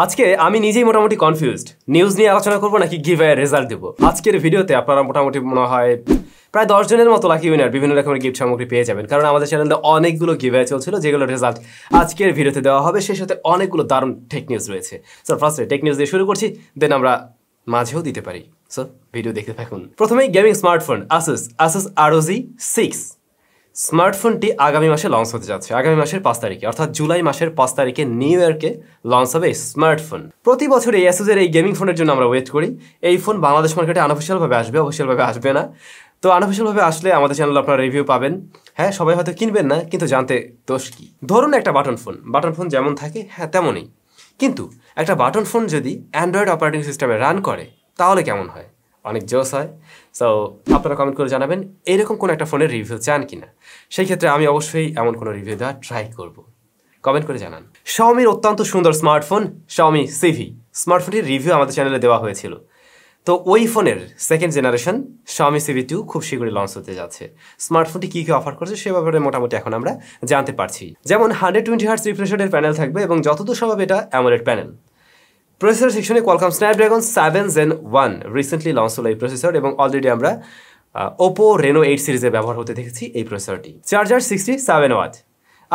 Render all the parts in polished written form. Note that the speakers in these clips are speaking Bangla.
আজকে আমি নিজেই মোটামুটি কনফিউজড নিউজ নিয়ে আলোচনা করব নাকি গিভঅ্যাওয়ে রেজাল্ট দেব। আজকের ভিডিওতে আপনারা মোটামুটি মনে হয় প্রায় 10 জনের মতো লাকি উইনার বিভিন্ন রকমের গিফট সামগ্রী পেয়ে যাবেন, কারণ আমাদের চ্যানেলে অনেকগুলো গিভঅ্যাওয়ে চলছিল যেগুলো রেজাল্ট আজকের ভিডিওতে দেওয়া হবে। সেই সাথে অনেকগুলো দারুণ টেক নিউজ রয়েছে। সো ফার্স্টে টেক নিউজ দিয়ে শুরু করছি, দেন আমরা মাঝেও দিতে পারি। সো ভিডিও দেখতে থাকুন। প্রথমেই গেমিং স্মার্টফোন ASUS ROG 6 স্মার্টফোনটি আগামী মাসে লঞ্চ হতে যাচ্ছে, আগামী মাসের 5 তারিখে, অর্থাৎ জুলাই মাসের 5 তারিখে নিউ ইয়র্কে লঞ্চ হবে এই স্মার্টফোন। প্রতি বছর এই ASUS এর এই গেমিং ফোনের জন্য আমরা ওয়েট করি। এই ফোন বাংলাদেশ মার্কেটে আনঅফিশিয়ালভাবে আসবে, অফিশিয়ালভাবে আসবে না। তো আনঅফিশিয়ালভাবে আসলে আমাদের চ্যানেলে আপনারা রিভিউ পাবেন। হ্যাঁ, সবাই হয়তো কিনবেন না, কিন্তু জানতে দোষ কি? ধরুন একটা বাটন ফোন যেমন থাকে হ্যাঁ তেমনই, কিন্তু একটা বাটন ফোন যদি অ্যান্ড্রয়েড অপারেটিং সিস্টেমে রান করে তাহলে কেমন হয়? অনেক জোস হয়। সো আপনারা কমেন্ট করে জানাবেন এইরকম কোনো একটা ফোনের রিভিউ চান কিনা। সেই ক্ষেত্রে আমি অবশ্যই এমন কোনো রিভিউ দেওয়ার ট্রাই করব। কমেন্ট করে জানান। Xiaomiর অত্যন্ত সুন্দর স্মার্টফোন Xiaomi Civi স্মার্টফোনটির রিভিউ আমাদের চ্যানেলে দেওয়া হয়েছিল। তো ওই ফোনের সেকেন্ড জেনারেশন Xiaomi Civi 2 খুব শীঘ্রই লঞ্চ হতে যাচ্ছে। স্মার্টফোনটি কী কী অফার করছে সে ব্যাপারে মোটামুটি এখন আমরা জানতে পারছি। যেমন 120 হার্টজ রিফ্রেশ রেটের প্যানেল থাকবে এবং যতদূর সম্ভব এটা অ্যামোলেড প্যানেল। প্রসেসর সেকশনে Qualcomm Snapdragon 7 Gen 1 recently launch হলো এই প্রসেসর, এবং অলরেডি আমরা Oppo Reno 8 সিরিজে ব্যবহার হতে দেখেছি এই প্রসেসরটি। Charger 67 watt.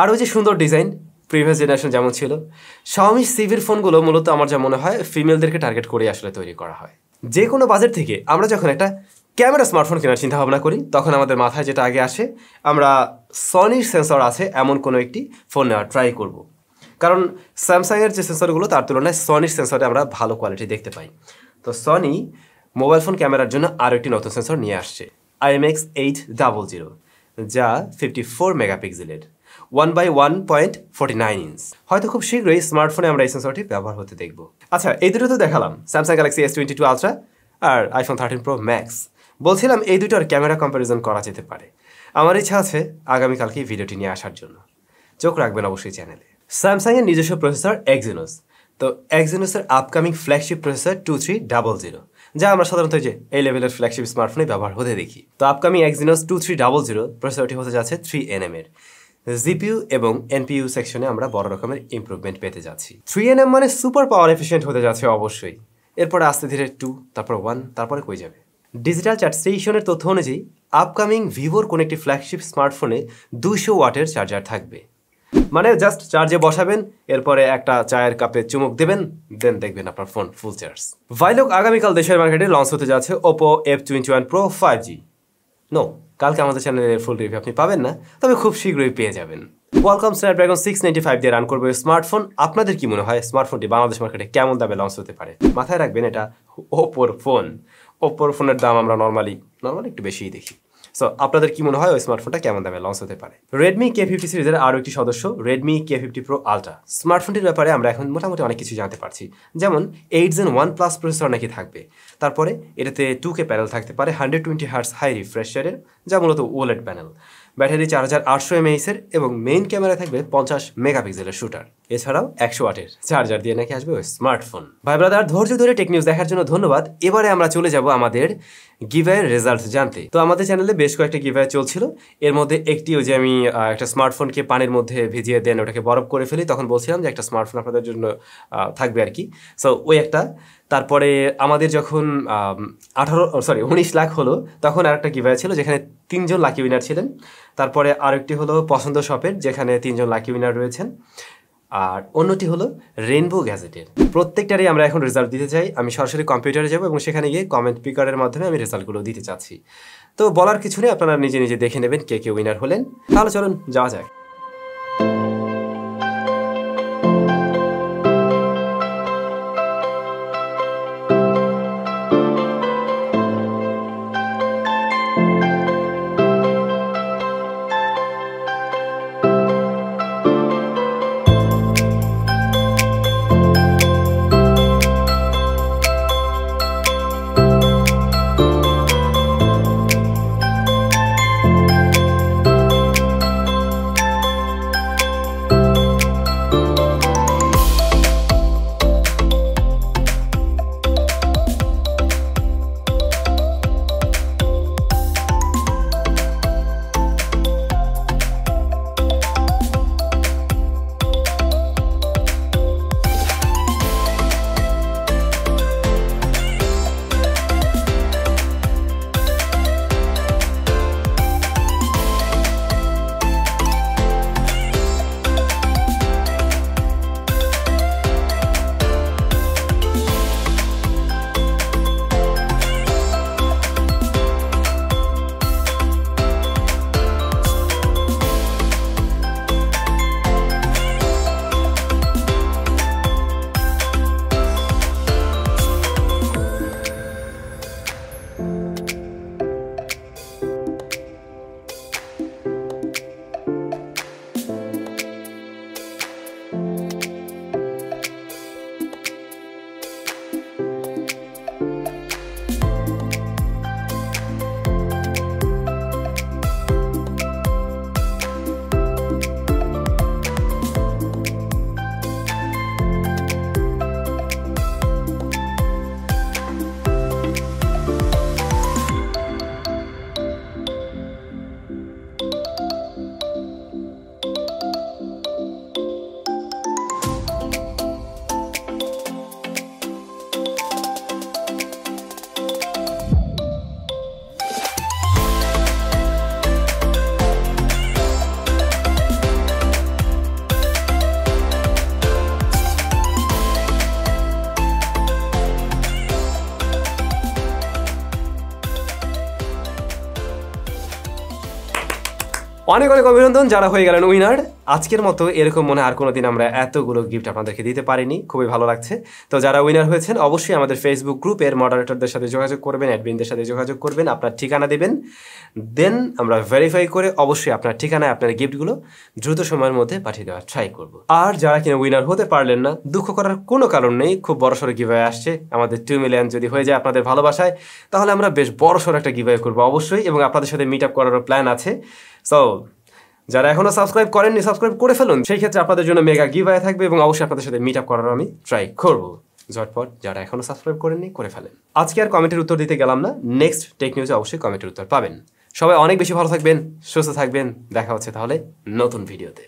আর ওই যে সুন্দর ডিজাইন প্রিভিয়াস জেনারেশন যেমন ছিল। Xiaomi Civiর ফোনগুলো মূলত আমার যা মনে হয় ফিমেলদেরকে টার্গেট করে আসলে তৈরি করা হয়। যে কোনো বাজেট থেকে আমরা যখন একটা ক্যামেরা স্মার্টফোন কেনার চিন্তা ভাবনা করি তখন আমাদের মাথায় যেটা আগে আসে, আমরা সনির সেন্সর আছে এমন কোনো একটি ফোন নেওয়ার ট্রাই করব। কারণ স্যামসাংয়ের যে সেন্সরগুলো তার তুলনায় সনির সেন্সরে আমরা ভালো কোয়ালিটি দেখতে পাই। তো সনি মোবাইল ফোন ক্যামেরার জন্য আরও একটি নতুন সেন্সর নিয়ে আসছে, IMX800, যা 54 মেগাপিক্সেলের 1/1.49 ইঞ্চ। হয়তো খুব শীঘ্রই স্মার্টফোনে আমরা এই সেন্সরটি ব্যবহার হতে দেখব। আচ্ছা, এই দুটো তো দেখালাম, স্যামসাং গ্যালাক্সি S22 আলট্রা আর iPhone 13 Pro Max। বলছিলাম এই দুটোর ক্যামেরা কম্প্যারিজন করা যেতে পারে। আমার ইচ্ছা আছে আগামীকালকে ভিডিওটি নিয়ে আসার জন্য। চোখ রাখবেন অবশ্যই চ্যানেলে। স্যামসাংয়ের নিজস্ব প্রসেসর Exynos, তো Exynosের আপকামিং ফ্ল্যাগশিপ প্রসেসর 2300, যা আমরা সাধারণত যে এই লেভেলের ফ্ল্যাগশিপ স্মার্টফোনে ব্যবহার হতে দেখি। তো আপকামিং Exynos 2300 প্রসেসরটি হতে যাচ্ছে 3NM এর। জিপিইউ এবং এনপিইউ সেকশনে আমরা বড় রকমের ইমপ্রুভমেন্ট পেতে যাচ্ছি। 3NM মানে সুপার পাওয়ার এফিশিয়েন্ট হতে যাচ্ছে অবশ্যই। এরপরে আস্তে ধীরে 2, তারপর 1, তারপরে কই যাবে। ডিজিটাল চার্জ স্টেশনের তথ্য অনুযায়ী আপকামিং ভিভোর কোন একটি ফ্ল্যাগশিপ স্মার্টফোনে 200 ওয়াটের চার্জার থাকবে। মানে জাস্ট চার্জে বসাবেন, এরপরে একটা চায়ের কাপে চুমুক দেবেন, দেন দেখবেন আপনার ফোন ফুল চার্জ। ভাইলোক আগামীকাল দেশের মার্কেটে লঞ্চ হতে যাচ্ছে Oppo F21 Pro 5G। No, কালকে আমাদের চ্যানেলের ফুল রিভিউ আপনি পাবেন না, তবে খুব শীঘ্রই পেয়ে যাবেন। Qualcomm Snapdragon 695 দিয়ে রান করবে স্মার্টফোন। আপনাদের কি মনে হয় স্মার্টফোনটি বাংলাদেশ মার্কেটে কেমন দামে লঞ্চ হতে পারে? মাথায় রাখবেন এটা ওপোর ফোন। ওপোর ফোনের দাম আমরা নর্মালি একটু বেশিই দেখি। সো আপনাদের কি মনে হয় ওই স্মার্টফোনটা কেমন দামে লঞ্চ হতে পারে? Redmi K50 সিরিজের আরও একটি সদস্য Redmi K50 Pro Ultra স্মার্টফোনটির ব্যাপারে আমরা এখন মোটামুটি অনেক কিছু জানতে পারছি। যেমন 8 Gen 1 Plus প্রসেসর নাকি থাকবে, তারপরে এটাতে 2K প্যানেল থাকতে পারে 120 হার্টজ হাই রিফ্রেশ রেটের, যা মূলত OLED প্যানেল। ব্যাটারি 4800 mAh এর এবং মেইন ক্যামেরা থাকবে 50 মেগাপিক্সেলের শুটার। এছাড়াও 100 ওয়াটের চার্জার দিয়ে নাকি আসবে ওই স্মার্টফোন। ভাই ব্রাদার, ধৈর্য ধরে টেক নিউজ দেখার জন্য ধন্যবাদ। এবারে আমরা চলে যাব আমাদের গিভঅ্যাওয়ের রেজাল্ট জানতে। তো আমাদের চ্যানেলে বেশ কয়েকটা গিভঅ্যাওয়ে চলছিল। এর মধ্যে একটি যে আমি একটা স্মার্টফোনকে পানির মধ্যে ভিজিয়ে দেন ওটাকে বরফ করে ফেলি, তখন বলছিলাম যে একটা স্মার্টফোন আপনাদের জন্য থাকবে আর কি। সো ওই একটা। তারপরে আমাদের যখন 19 লাখ হলো তখন আরেকটা গিভঅ্যাওয়ে ছিল যেখানে 3 জন লাকি উইনার ছিলেন। তারপরে আরেকটি হলো পছন্দ শপের, যেখানে 3 জন লাকি উইনার রয়েছেন। আর অন্যটি হলো রেইনবো গ্যাজেটের। প্রত্যেকটারই আমরা এখন রেজাল্ট দিতে চাই। আমি সরাসরি কম্পিউটারে যাব এবং সেখানে গিয়ে কমেন্ট পিকারের মাধ্যমে আমি রেজাল্টগুলো দিতে চাচ্ছি। তো বলার কিছু নেই, আপনারা নিজে নিজে দেখে নেবেন কে কে উইনার হলেন। তাহলে চলুন যাওয়া যায়। অনেক অনেক অভিনন্দন যারা হয়ে গেলেন উইনার। আজকের মতো এরকম মনে আর কোনোদিন আমরা এতগুলো গিফট আপনাদেরকে দিতে পারিনি, খুবই ভালো লাগছে। তো যারা উইনার হয়েছেন অবশ্যই আমাদের ফেসবুক গ্রুপের মডারেটরদের সাথে যোগাযোগ করবেন, অ্যাডমিনদের সাথে যোগাযোগ করবেন, আপনার ঠিকানা দেবেন, দেন আমরা ভেরিফাই করে অবশ্যই আপনার ঠিকানায় আপনার গিফটগুলো দ্রুত সময়ের মধ্যে পাঠিয়ে দেওয়ার ট্রাই করব। আর যারা কিনা উইনার হতে পারলেন না, দুঃখ করার কোনো কারণ নেই, খুব বড়সড় গিভওয়ে আসছে আমাদের 2 মিলিয়ন যদি হয়ে যায় আপনাদের ভালোবাসায়, তাহলে আমরা বেশ বড়সড় একটা গিভওয়ে করবো অবশ্যই, এবং আপনাদের সাথে মিট আপ করারও প্ল্যান আছে। সো যারা এখনো সাবস্ক্রাইব করেননি সাবস্ক্রাইব করে ফেলুন, সেই ক্ষেত্রে আপনাদের জন্য মেগা গিভওয়ে থাকবে এবং অবশ্যই আপনাদের সাথে মিট আপ করারও আমি ট্রাই করবো। ঝটপট যারা এখনো সাবস্ক্রাইব করেননি করে ফেলেন। আজকে আর কমেন্টের উত্তর দিতে গেলাম না, নেক্সট টেক নিউজে অবশ্যই কমেন্টের উত্তর পাবেন। সবাই অনেক বেশি ভালো থাকবেন, সুস্থ থাকবেন, দেখা হচ্ছে তাহলে নতুন ভিডিওতে।